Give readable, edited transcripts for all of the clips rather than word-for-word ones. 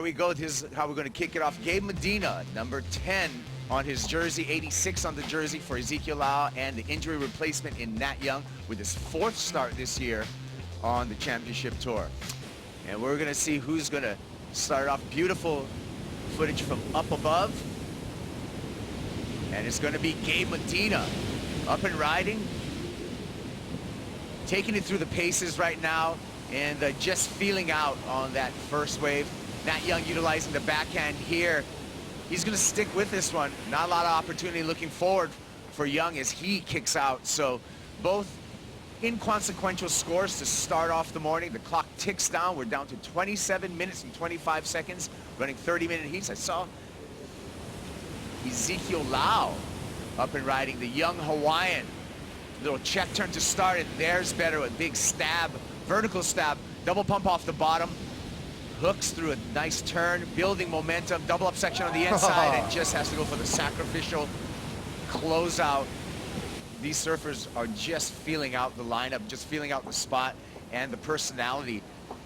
Here we go. This is how we're going to kick it off. Gabe Medina, number 10 on his jersey, 86 on the jersey for Ezekiel Lau, and the injury replacement in Nat Young with his 4th start this year on the championship tour. And we're going to see who's going to start off. Beautiful footage from up above. And it's going to be Gabe Medina up and riding, taking it through the paces right now, and just feeling out on that first wave. Nat Young utilizing the backhand here. He's going to stick with this one. Not a lot of opportunity looking forward for Young as he kicks out. So both inconsequential scores to start off the morning. The clock ticks down. We're down to 27 minutes and 25 seconds, running 30-minute heats. I saw Ezekiel Lau up and riding, the young Hawaiian. Little check turn to start, and there's better. A big stab, vertical stab, double pump off the bottom. Hooks through a nice turn, building momentum, double up section on the inside, and just has to go for the sacrificial closeout. These surfers are just feeling out the lineup, just feeling out the spot and the personality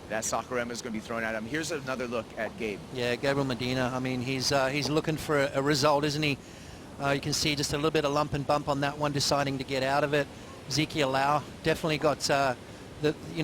that Sakurema is going to be throwing at him. Here's another look at Gabe. Yeah, Gabriel Medina. I mean, he's looking for a result, isn't he? You can see just a little bit of lump and bump on that one, deciding to get out of it. Ezekiel Lau definitely got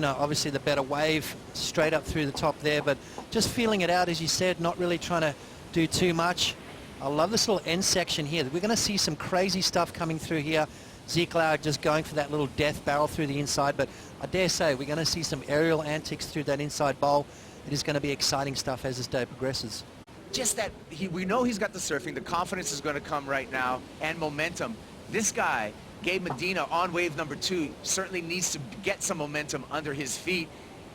obviously the better wave straight up through the top there, but just feeling it out, as you said, not really trying to do too much. I love this little end section here. We're going to see some crazy stuff coming through here. Zeke Lau just going for that little death barrel through the inside, but I dare say we're going to see some aerial antics through that inside bowl. It is going to be exciting stuff as this day progresses. Just that we know he's got the surfing, the confidence is going to come right now, and momentum. This guy, Gabe Medina, on wave number 2, certainly needs to get some momentum under his feet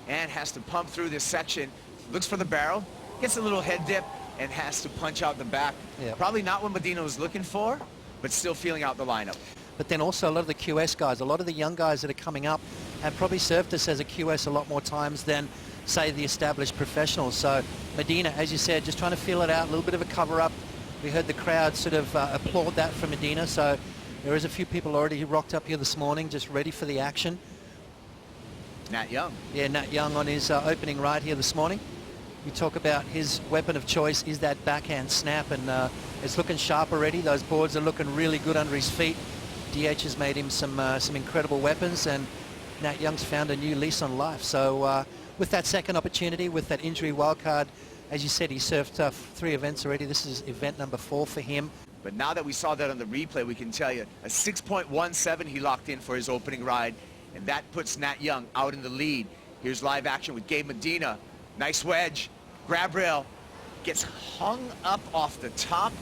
and has to pump through this section. Looks for the barrel, gets a little head dip, and has to punch out the back. Yeah. Probably not what Medina was looking for, but still feeling out the lineup. But then also a lot of the QS guys, a lot of the young guys that are coming up have probably served us as a QS a lot more times than, say, the established professionals. So Medina, as you said, just trying to feel it out, a little bit of a cover-up. We heard the crowd sort of applaud that from Medina, so there is a few people already who rocked up here this morning, just ready for the action. Nat Young. Yeah, Nat Young on his opening ride here this morning. We talk about his weapon of choice is that backhand snap, and it's looking sharp already. Those boards are looking really good under his feet. DH has made him some incredible weapons, and Nat Young's found a new lease on life. So with that second opportunity, with that injury wildcard, as you said, he surfed 3 events already. This is event number 4 for him. But now that we saw that on the replay, we can tell you a 6.17 he locked in for his opening ride, and that puts Nat Young out in the lead. Here's live action with Gabe Medina. Nice wedge. Grab rail. Gets hung up off the top.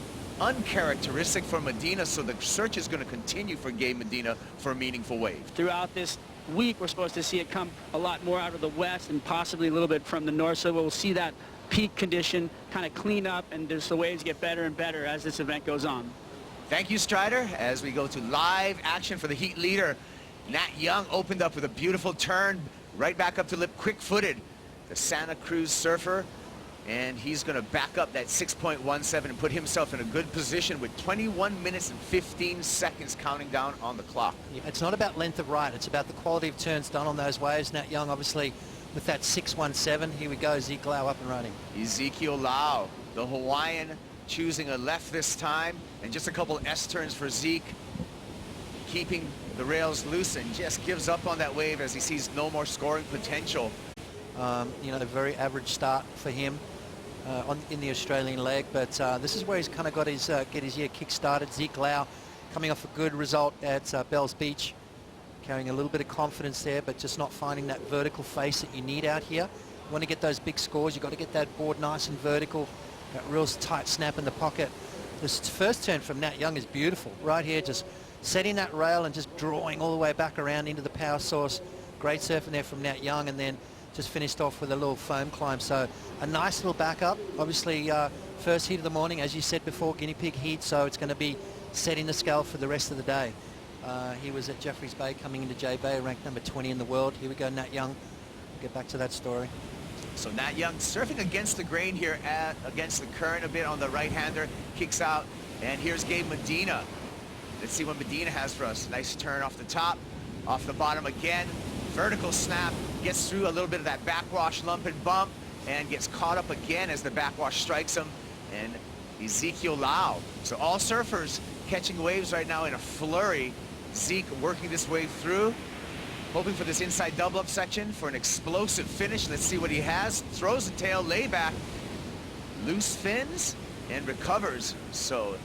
Uncharacteristic for Medina, so the search is going to continue for Gabe Medina for a meaningful wave. Throughout this week, we're supposed to see it come a lot more out of the west and possibly a little bit from the north, so we'll see that peak condition kind of clean up, and just the waves get better and better as this event goes on. Thank you, Strider. As we go to live action for the heat leader, Nat Young opened up with a beautiful turn, right back up to lip, quick-footed, the Santa Cruz surfer, and he's going to back up that 6.17 and put himself in a good position with 21 minutes and 15 seconds counting down on the clock. Yeah, it's not about length of ride, it's about the quality of turns done on those waves. Nat Young, obviously, with that 6.17, here we go, Ezekiel Lau up and running. Ezekiel Lau, the Hawaiian, choosing a left this time, and just a couple S-turns for Zeke, keeping the rails loose, and just gives up on that wave as he sees no more scoring potential. A very average start for him in the Australian leg, but this is where he's kind of got his get his year kick-started. Zeke Lau coming off a good result at Bells Beach, carrying a little bit of confidence there, but just not finding that vertical face that you need out here. You want to get those big scores, you've got to get that board nice and vertical, that real tight snap in the pocket. This first turn from Nat Young is beautiful. Right here, just setting that rail and just drawing all the way back around into the power source. Great surfing there from Nat Young, and then just finished off with a little foam climb. So a nice little backup. Obviously, first heat of the morning, as you said before, guinea pig heat, so it's going to be setting the scale for the rest of the day. He was at Jeffreys Bay coming into J Bay, ranked number 20 in the world. Here we go, Nat Young. We'll get back to that story. So Nat Young surfing against the grain here, against the current a bit on the right-hander, kicks out, and here's Gabe Medina. Let's see what Medina has for us. Nice turn off the top, off the bottom again, vertical snap, gets through a little bit of that backwash lump and bump, and gets caught up again as the backwash strikes him. And Ezekiel Lau. So all surfers catching waves right now in a flurry. Zeke working this wave through, hoping for this inside double up section for an explosive finish. Let's see what he has. Throws the tail, layback, loose fins, and recovers. So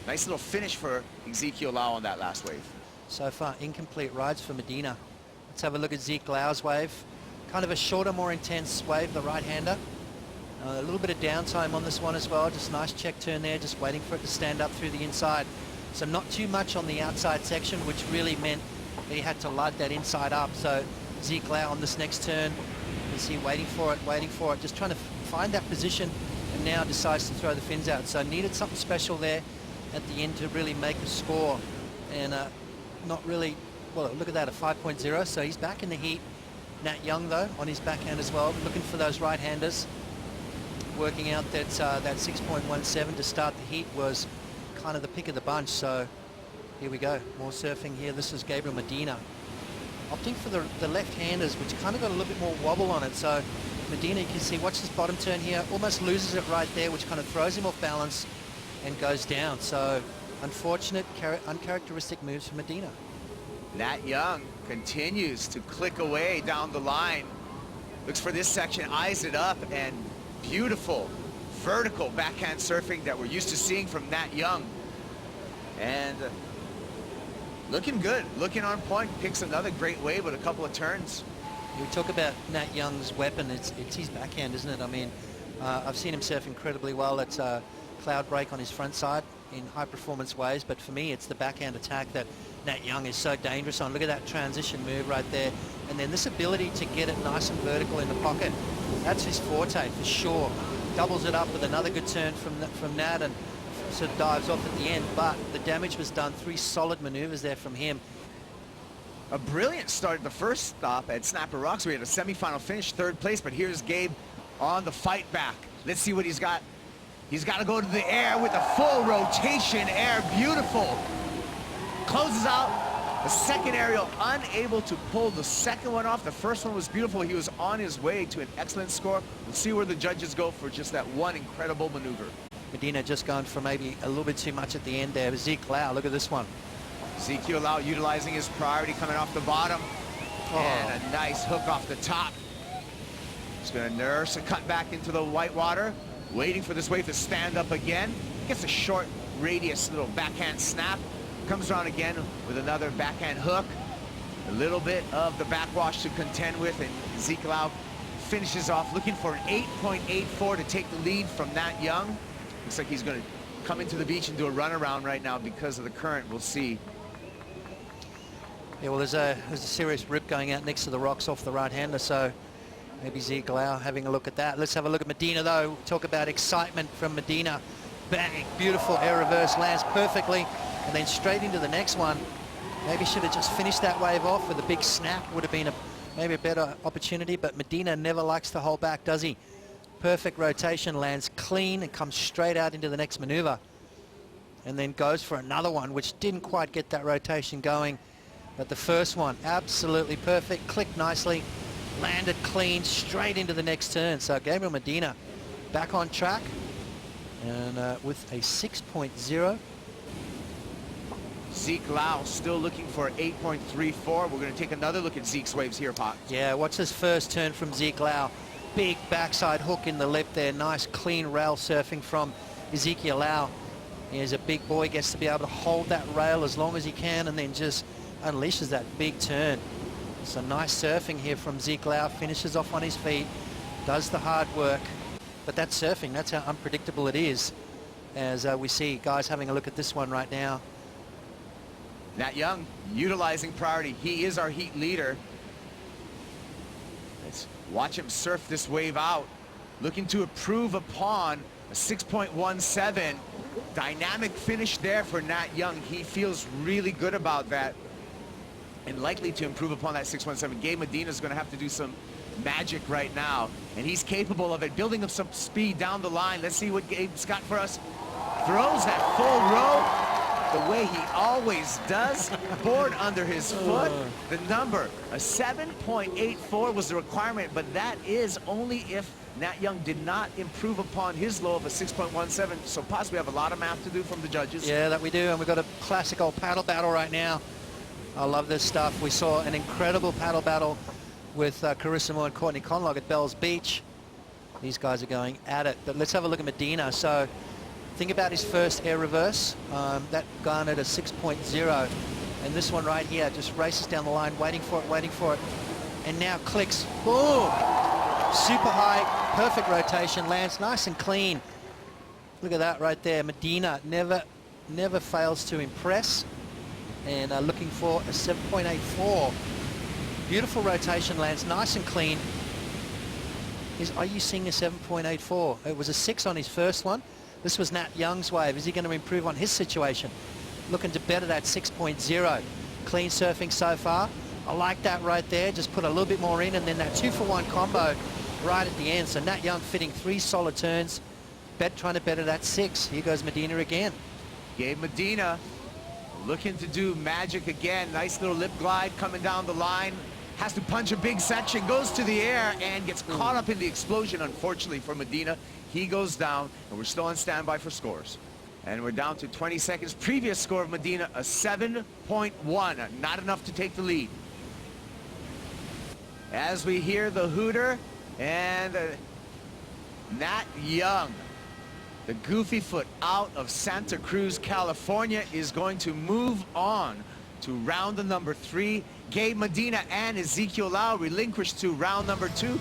nice little finish for Ezekiel Lau on that last wave. So far, incomplete rides for Medina. Let's have a look at Zeke Lau's wave. Kind of a shorter, more intense wave, the right-hander. A little bit of downtime on this one as well. Just nice check turn there, just waiting for it to stand up through the inside. So not too much on the outside section, which really meant that he had to lug that inside up. So Zeke Lau on this next turn, you see waiting for it, just trying to find that position, and now decides to throw the fins out. So needed something special there at the end to really make the score. And not really, well, look at that, a 5.0. So he's back in the heat. Nat Young, though, on his backhand as well, looking for those right-handers. Working out that that 6.17 to start the heat was kind of the pick of the bunch. So here we go, more surfing here. This is Gabriel Medina opting for the left-handers, which kind of got a little bit more wobble on it. So Medina, you can see, watch this bottom turn here, almost loses it right there, which kind of throws him off balance and goes down. So unfortunate, uncharacteristic moves for Medina. Nat Young continues to click away down the line. Looks for this section, eyes it up, and beautiful vertical backhand surfing that we're used to seeing from Nat Young. And looking good, looking on point, picks another great wave with a couple of turns. We talk about Nat Young's weapon, it's his backhand, isn't it? I mean, I've seen him surf incredibly well. It's a cloud break on his front side in high performance waves, but for me it's the backhand attack that Nat Young is so dangerous on. Look at that transition move right there, and then this ability to get it nice and vertical in the pocket. That's his forte for sure. Doubles it up with another good turn from Nat, and sort of dives off at the end, but the damage was done. 3 solid maneuvers there from him. A brilliant start at the first stop at Snapper Rocks. We had a semifinal finish, 3rd place, but here's Gabe on the fight back. Let's see what he's got. He's got to go to the air with a full rotation air. Beautiful. Closes out the second aerial, unable to pull the second one off. The first one was beautiful. He was on his way to an excellent score. We'll see where the judges go for just that one incredible maneuver. Medina just gone for maybe a little bit too much at the end there. Zeke Lau, look at this one. Ezekiel Lau utilizing his priority, coming off the bottom. And a nice hook off the top. He's going to nurse a cut back into the white water, waiting for this wave to stand up again. Gets a short radius little backhand snap. Comes around again with another backhand hook. A little bit of the backwash to contend with, and Ezekiel Lau finishes off looking for an 8.84 to take the lead from Nat Young. Looks like he's going to come into the beach and do a runaround right now because of the current. We'll see. Yeah, well, there's a serious rip going out next to the rocks off the right-hander, so maybe Ezekiel Lau having a look at that. Let's have a look at Medina, though. Talk about excitement from Medina. Bang, beautiful air reverse, lands perfectly, and then straight into the next one. Maybe should have just finished that wave off with a big snap. Would have been maybe a better opportunity, but Medina never likes to hold back, does he? Perfect rotation, lands clean and comes straight out into the next maneuver. And then goes for another one, which didn't quite get that rotation going. But the first one, absolutely perfect, clicked nicely, landed clean, straight into the next turn. So Gabriel Medina back on track, and with a 6.0. Zeke Lau still looking for 8.34. We're going to take another look at Zeke's waves here, Pot. Yeah, watch this first turn from Zeke Lau. Big backside hook in the lip there. Nice clean rail surfing from Ezekiel Lau. He's a big boy, gets to be able to hold that rail as long as he can, and then just unleashes that big turn. So nice surfing here from Zeke Lau. Finishes off on his feet, does the hard work. But that's surfing, that's how unpredictable it is. As we see guys having a look at this one right now. Nat Young utilizing priority. He is our heat leader. Let's watch him surf this wave out. Looking to improve upon a 6.17. Dynamic finish there for Nat Young. He feels really good about that and likely to improve upon that 6.17. Gabe Medina is going to have to do some magic right now, and he's capable of it. Building up some speed down the line. Let's see what Gabe's got for us. Throws that full row the way he always does. Board under his foot. The number, a 7.84 was the requirement, but that is only if Nat Young did not improve upon his low of a 6.17, so possibly have a lot of math to do from the judges. Yeah, that we do, and we've got a classic old paddle battle right now. I love this stuff. We saw an incredible paddle battle with Carissa Moore and Courtney Conlog at Bells Beach. These guys are going at it, but let's have a look at Medina. So think about his first air reverse. That garnered a 6.0, and this one right here just races down the line, waiting for it, and now clicks. Boom! Super high, perfect rotation, lands nice and clean. Look at that right there. Medina never fails to impress, and looking for a 7.84. Beautiful rotation, lands nice and clean. Are you seeing a 7.84? It was a 6 on his first one. This was Nat Young's wave. Is he going to improve on his situation? Looking to better that 6.0. Clean surfing so far. I like that right there. Just put a little bit more in, and then that 2-for-1 combo right at the end. So Nat Young fitting 3 solid turns. Trying to better that 6. Here goes Medina again. Gabe Medina looking to do magic again. Nice little lip glide coming down the line. Has to punch a big section, goes to the air, and gets caught up in the explosion, unfortunately for Medina. He goes down, and we're still on standby for scores. And we're down to 20 seconds. Previous score of Medina, a 7.1. Not enough to take the lead. As we hear the hooter, and Nat Young, the goofy foot out of Santa Cruz, California, is going to move on to round the number 3. Gabe Medina and Ezekiel Lau relinquished to round number 2.